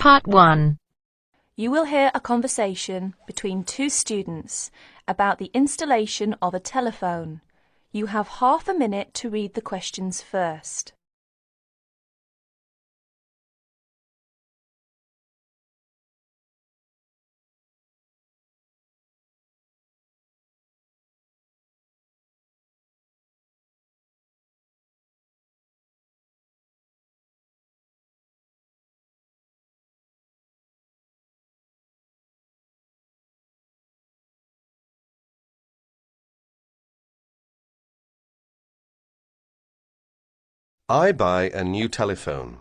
Part 1. You will hear a conversation between two students about the installation of a telephone. You have half a minute to read the questions first. I buy a new telephone.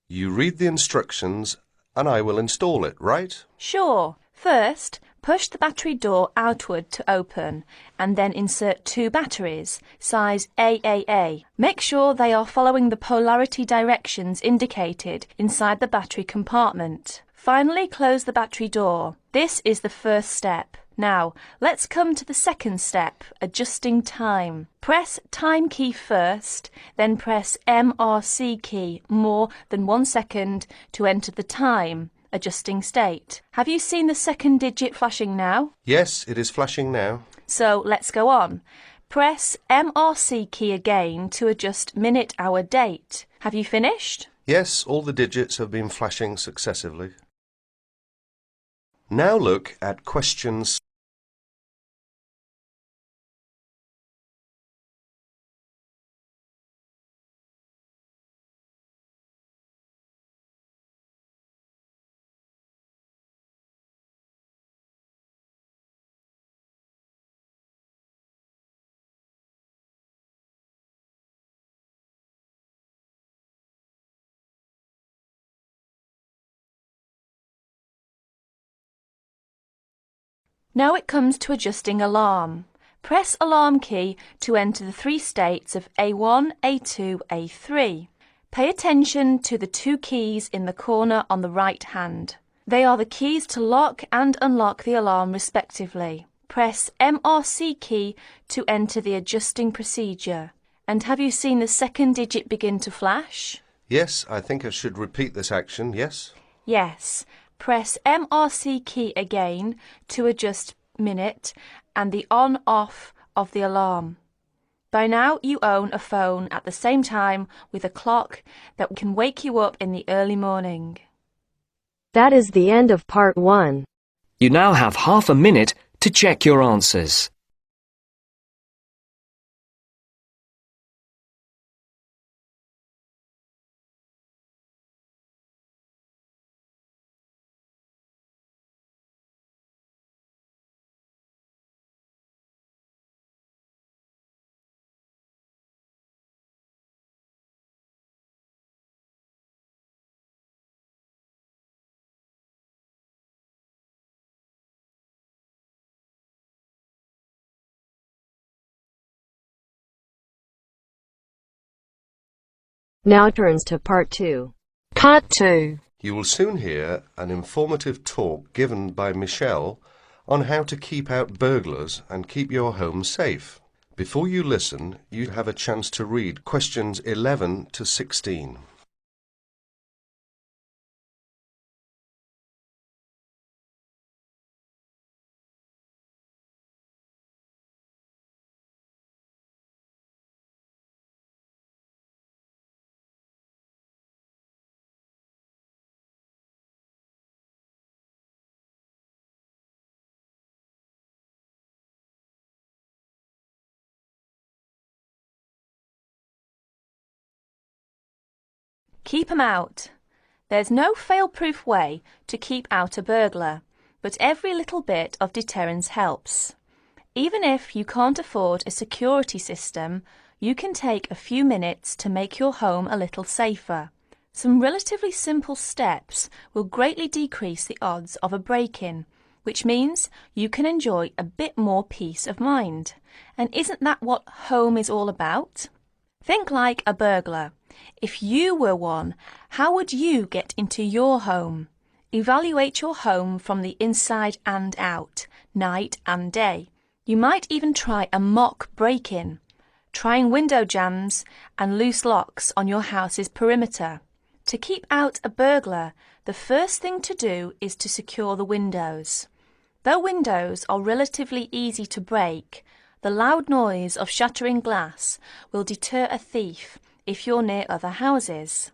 You read the instructions and I will install it, right? Sure. First, push the battery door outward to open and then insert two batteries, size AAA. Make sure they are following the polarity directions indicated inside the battery compartment. Finally, close the battery door. This is the first step. Now, let's come to the second step, adjusting time. Press time key first, then press MRC key more than 1 second to enter the time, adjusting state. Have you seen the second digit flashing now? Yes, it is flashing now. So let's go on. Press MRC key again to adjust minute, hour, date. Have you finished? Yes, all the digits have been flashing successively. Now look at questions. Now it comes to adjusting alarm. Press alarm key to enter the three states of A1, A2, A3. Pay attention to the two keys in the corner on the right hand. They are the keys to lock and unlock the alarm respectively. Press MRC key to enter the adjusting procedure. And have you seen the second digit begin to flash? Yes, I think I should repeat this action, yes? Yes. Press MRC key again to adjust minute and the on-off of the alarm. By now you own a phone at the same time with a clock that can wake you up in the early morning. That is the end of Part 1. You now have half a minute to check your answers. Now turns to Part 2. Part 2. You will soon hear an informative talk given by Michelle on how to keep out burglars and keep your home safe. Before you listen, you have a chance to read questions 11 to 16. Keep 'em out. There's no fail-proof way to keep out a burglar, but every little bit of deterrence helps. Even if you can't afford a security system, you can take a few minutes to make your home a little safer. Some relatively simple steps will greatly decrease the odds of a break-in, which means you can enjoy a bit more peace of mind. And isn't that what home is all about? Think like a burglar. If you were one, how would you get into your home? Evaluate your home from the inside and out, night and day. You might even try a mock break-in, trying window jams and loose locks on your house's perimeter. To keep out a burglar, The first thing to do is to secure the windows. Though windows are relatively easy to break, the loud noise of shattering glass will deter a thief if you're near other houses.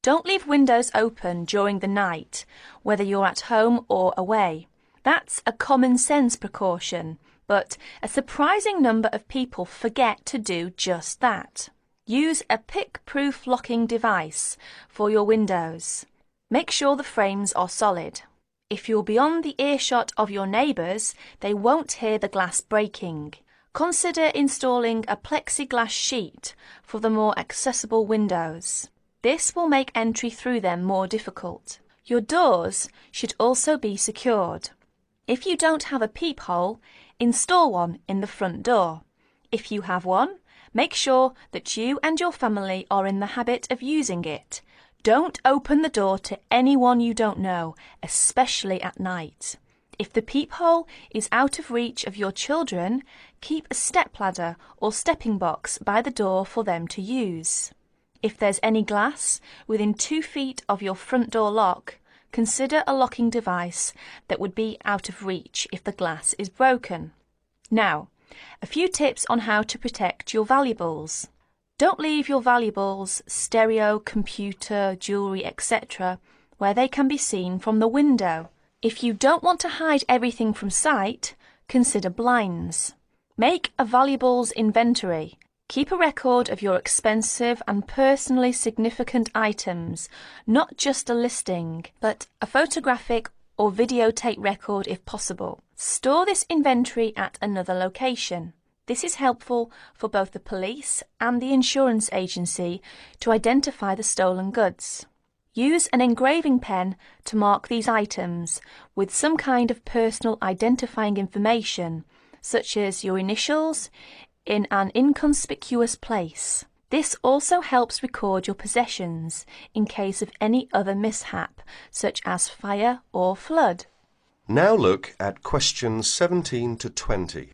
Don't leave windows open during the night, whether you're at home or away. That's a common sense precaution, but a surprising number of people forget to do just that. Use a pick-proof locking device for your windows. Make sure the frames are solid. If you're beyond the earshot of your neighbours, they won't hear the glass breaking. Consider installing a plexiglass sheet for the more accessible windows. This will make entry through them more difficult. Your doors should also be secured. If you don't have a peephole, install one in the front door. If you have one, make sure that you and your family are in the habit of using it. Don't open the door to anyone you don't know, especially at night. If the peephole is out of reach of your children, keep a stepladder or stepping box by the door for them to use. If there's any glass within 2 feet of your front door lock, consider a locking device that would be out of reach if the glass is broken. Now, a few tips on how to protect your valuables. Don't leave your valuables, stereo, computer, jewellery, etc., where they can be seen from the window. If you don't want to hide everything from sight, consider blinds. Make a valuables inventory. Keep a record of your expensive and personally significant items, not just a listing, but a photographic or videotape record if possible. Store this inventory at another location. This is helpful for both the police and the insurance agency to identify the stolen goods. Use an engraving pen to mark these items with some kind of personal identifying information, such as your initials, in an inconspicuous place. This also helps record your possessions in case of any other mishap, such as fire or flood. Now look at questions 17 to 20.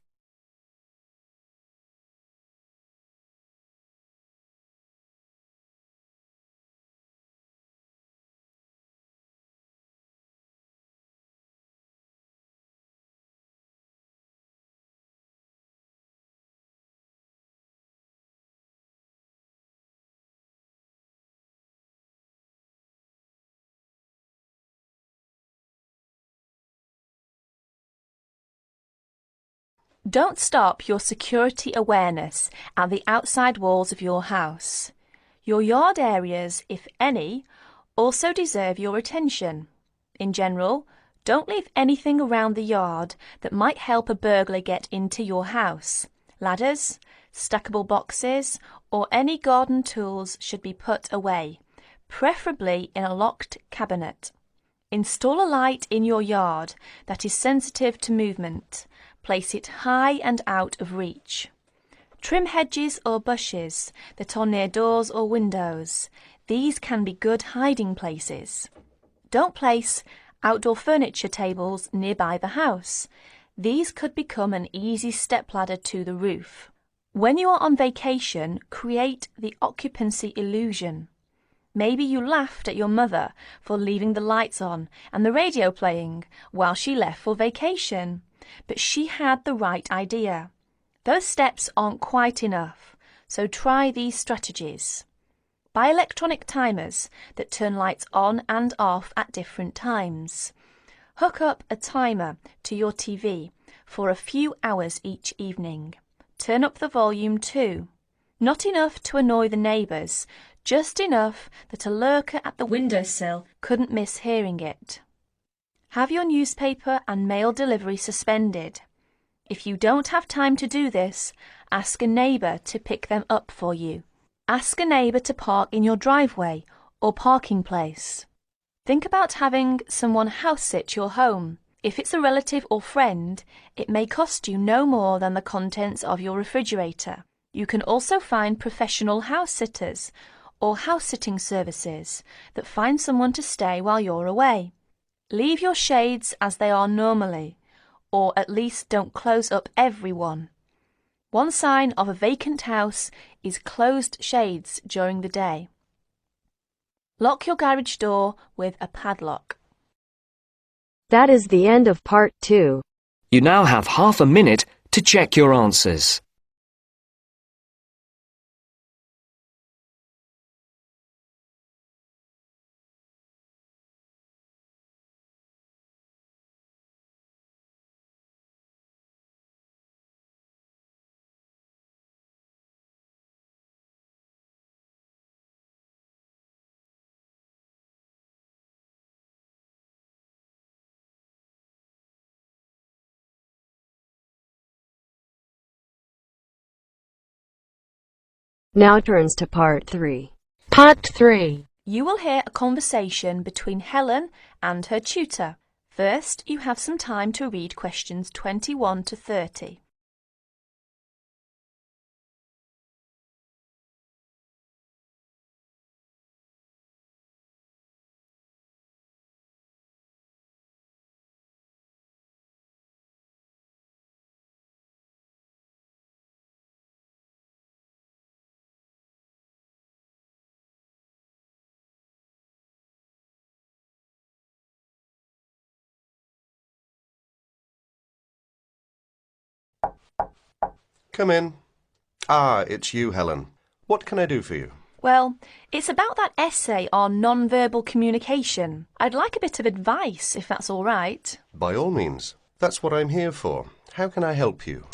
Don't stop your security awareness at the outside walls of your house. Your yard areas, if any, also deserve your attention. In general, don't leave anything around the yard that might help a burglar get into your house. Ladders, stackable boxes, or any garden tools should be put away, preferably in a locked cabinet. Install a light in your yard that is sensitive to movement. Place it high and out of reach. Trim hedges or bushes that are near doors or windows. These can be good hiding places. Don't place outdoor furniture tables nearby the house. These could become an easy stepladder to the roof. When you are on vacation, create the occupancy illusion. Maybe you laughed at your mother for leaving the lights on and the radio playing while she left for vacation. But she had the right idea. Those steps aren't quite enough, so try these strategies. Buy electronic timers that turn lights on and off at different times. Hook up a timer to your TV for a few hours each evening. Turn up the volume too. Not enough to annoy the neighbours, just enough that a lurker at the windowsill couldn't miss hearing it. Have your newspaper and mail delivery suspended. If you don't have time to do this, ask a neighbour to pick them up for you. Ask a neighbour to park in your driveway or parking place. Think about having someone house-sit your home. If it's a relative or friend, it may cost you no more than the contents of your refrigerator. You can also find professional house-sitters or house-sitting services that find someone to stay while you're away. Leave your shades as they are normally, or at least don't close up every one. One sign of a vacant house is closed shades during the day. Lock your garage door with a padlock. That is the end of part 2. You now have half a minute to check your answers. Now turns to part 3. Part 3. You will hear a conversation between Helen and her tutor. First, you have some time to read questions 21 to 30. Come in. Ah, it's you, Helen. What can I do for you? Well, it's about that essay on non-verbal communication. I'd like a bit of advice, if that's all right. By all means. That's what I'm here for. How can I help you?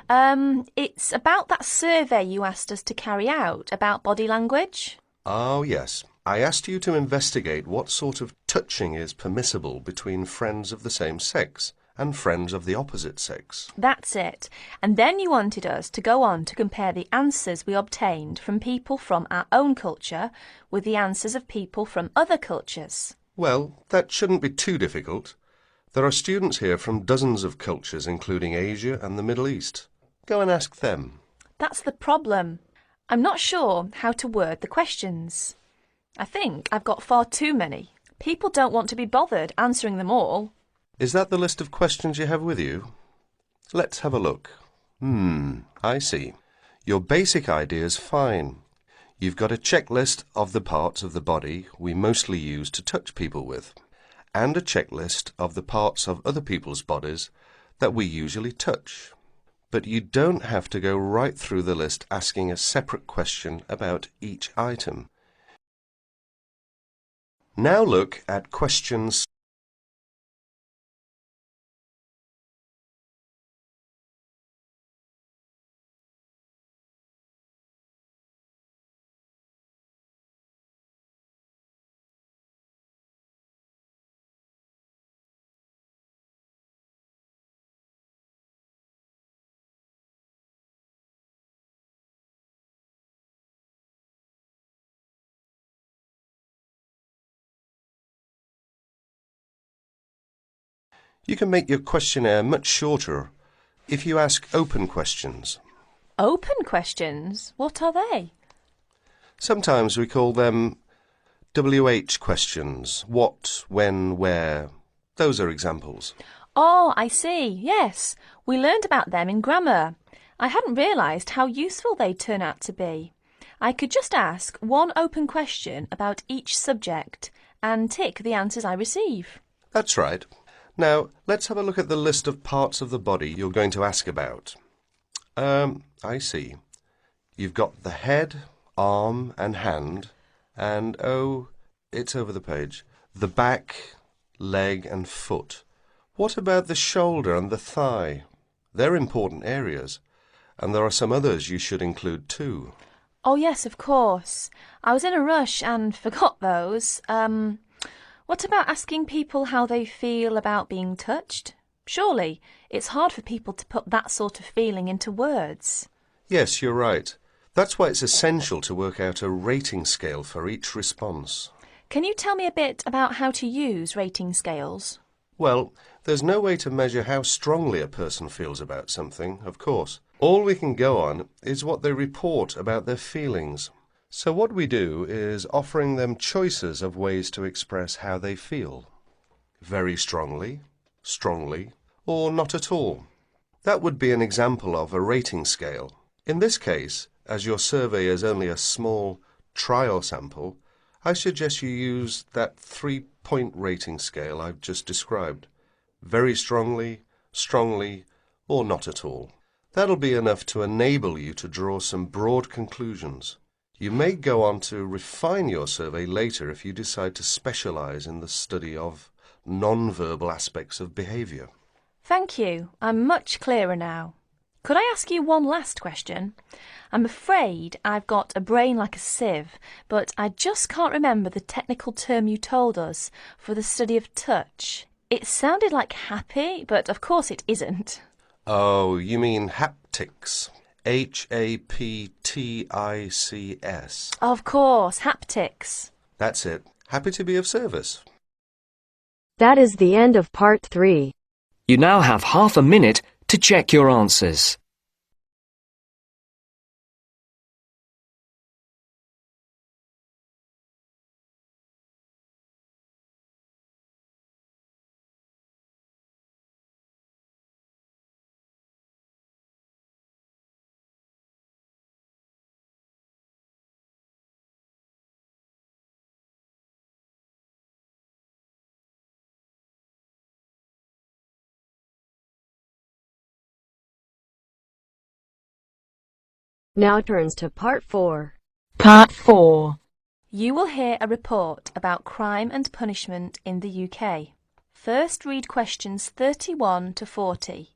It's about that survey you asked us to carry out about body language. Oh, yes. I asked you to investigate what sort of touching is permissible between friends of the same sex and friends of the opposite sex. That's it. And then you wanted us to go on to compare the answers we obtained from people from our own culture with the answers of people from other cultures. Well, that shouldn't be too difficult. There are students here from dozens of cultures, including Asia and the Middle East. Go and ask them. That's the problem. I'm not sure how to word the questions. I think I've got far too many. People don't want to be bothered answering them all. Is that the list of questions you have with you? Let's have a look. I see. Your basic idea is fine. You've got a checklist of the parts of the body we mostly use to touch people with, and a checklist of the parts of other people's bodies that we usually touch. But you don't have to go right through the list asking a separate question about each item. Now look at questions. You can make your questionnaire much shorter if you ask open questions. Open questions? What are they? Sometimes we call them WH questions. What, when, where. Those are examples. Oh, I see. Yes, we learned about them in grammar. I hadn't realised how useful they'd turn out to be. I could just ask one open question about each subject and tick the answers I receive. That's right. Now, let's have a look at the list of parts of the body you're going to ask about. I see. You've got the head, arm and hand, and, oh, it's over the page, the back, leg and foot. What about the shoulder and the thigh? They're important areas, and there are some others you should include too. Oh, yes, of course. I was in a rush and forgot those. What about asking people how they feel about being touched? Surely it's hard for people to put that sort of feeling into words. Yes, you're right. That's why it's essential to work out a rating scale for each response. Can you tell me a bit about how to use rating scales? Well, there's no way to measure how strongly a person feels about something, of course. All we can go on is what they report about their feelings. So what we do is offering them choices of ways to express how they feel. Very strongly, strongly, or not at all. That would be an example of a rating scale. In this case, as your survey is only a small trial sample, I suggest you use that 3-point rating scale I've just described. Very strongly, strongly, or not at all. That'll be enough to enable you to draw some broad conclusions. You may go on to refine your survey later if you decide to specialise in the study of non-verbal aspects of behaviour. Thank you. I'm much clearer now. Could I ask you one last question? I'm afraid I've got a brain like a sieve, but I just can't remember the technical term you told us for the study of touch. It sounded like happy, but of course it isn't. Oh, you mean haptics. Haptics. Of course, haptics. That's it. Happy to be of service. That is the end of part 3. You now have half a minute to check your answers. Now turns to part 4. Part 4. You will hear a report about crime and punishment in the UK. First read questions 31 to 40.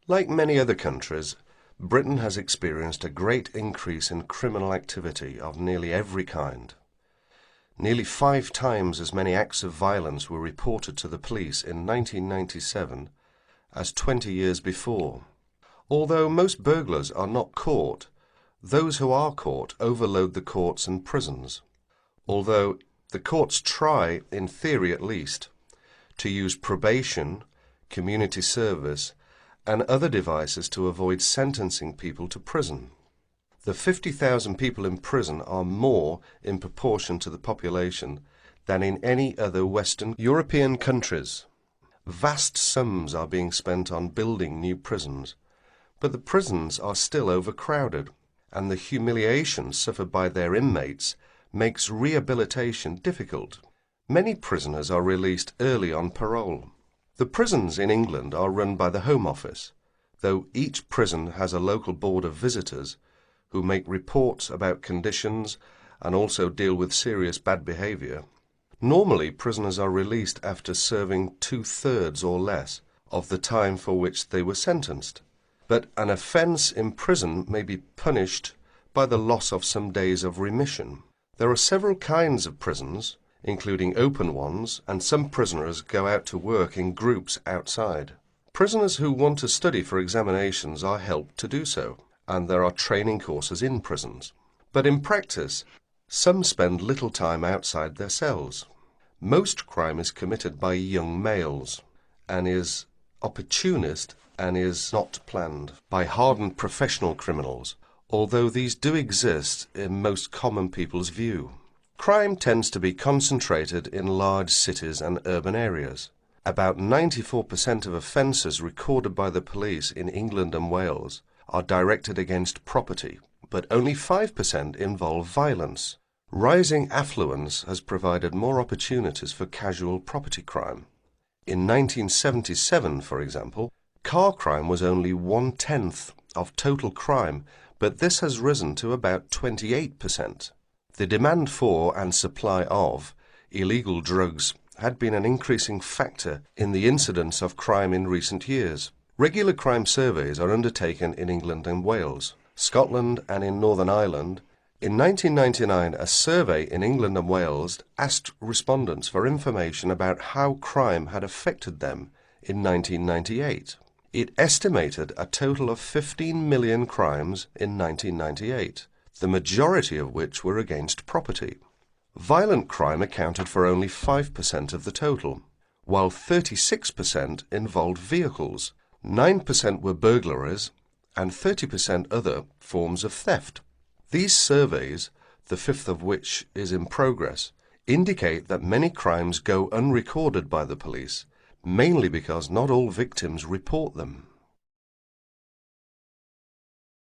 Like many other countries, Britain has experienced a great increase in criminal activity of nearly every kind. Nearly 5 times as many acts of violence were reported to the police in 1997 as 20 years before. Although most burglars are not caught, those who are caught overload the courts and prisons. Although the courts try, in theory at least, to use probation, community service, and other devices to avoid sentencing people to prison. The 50,000 people in prison are more in proportion to the population than in any other Western European countries. Vast sums are being spent on building new prisons, but the prisons are still overcrowded, and the humiliation suffered by their inmates makes rehabilitation difficult. Many prisoners are released early on parole. The prisons in England are run by the Home Office, though each prison has a local board of visitors who make reports about conditions and also deal with serious bad behaviour. Normally, prisoners are released after serving 2/3 or less of the time for which they were sentenced. But an offence in prison may be punished by the loss of some days of remission. There are several kinds of prisons, including open ones, and some prisoners go out to work in groups outside. Prisoners who want to study for examinations are helped to do so, and there are training courses in prisons. But in practice, some spend little time outside their cells. Most crime is committed by young males, and is opportunist and is not planned by hardened professional criminals, although these do exist in most common people's view. Crime tends to be concentrated in large cities and urban areas. About 94% of offences recorded by the police in England and Wales are directed against property, but only 5% involve violence. Rising affluence has provided more opportunities for casual property crime. In 1977, for example, car crime was only 1/10 of total crime, but this has risen to about 28%. The demand for and supply of illegal drugs had been an increasing factor in the incidence of crime in recent years. Regular crime surveys are undertaken in England and Wales, Scotland and in Northern Ireland. In 1999, a survey in England and Wales asked respondents for information about how crime had affected them in 1998. It estimated a total of 15 million crimes in 1998, the majority of which were against property. Violent crime accounted for only 5% of the total, while 36% involved vehicles, 9% were burglaries, and 30% other forms of theft. These surveys, the fifth of which is in progress, indicate that many crimes go unrecorded by the police, mainly because not all victims report them.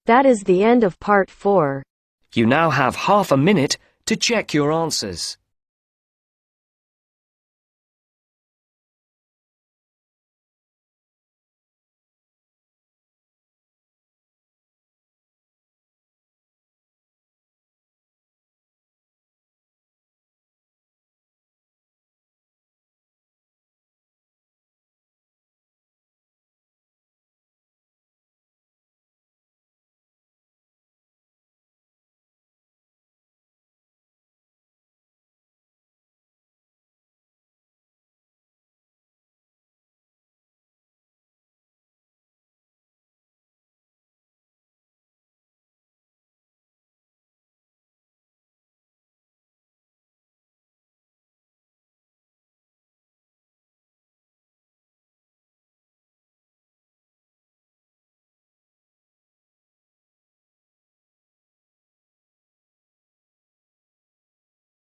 That is the end of part 4. You now have half a minute to check your answers.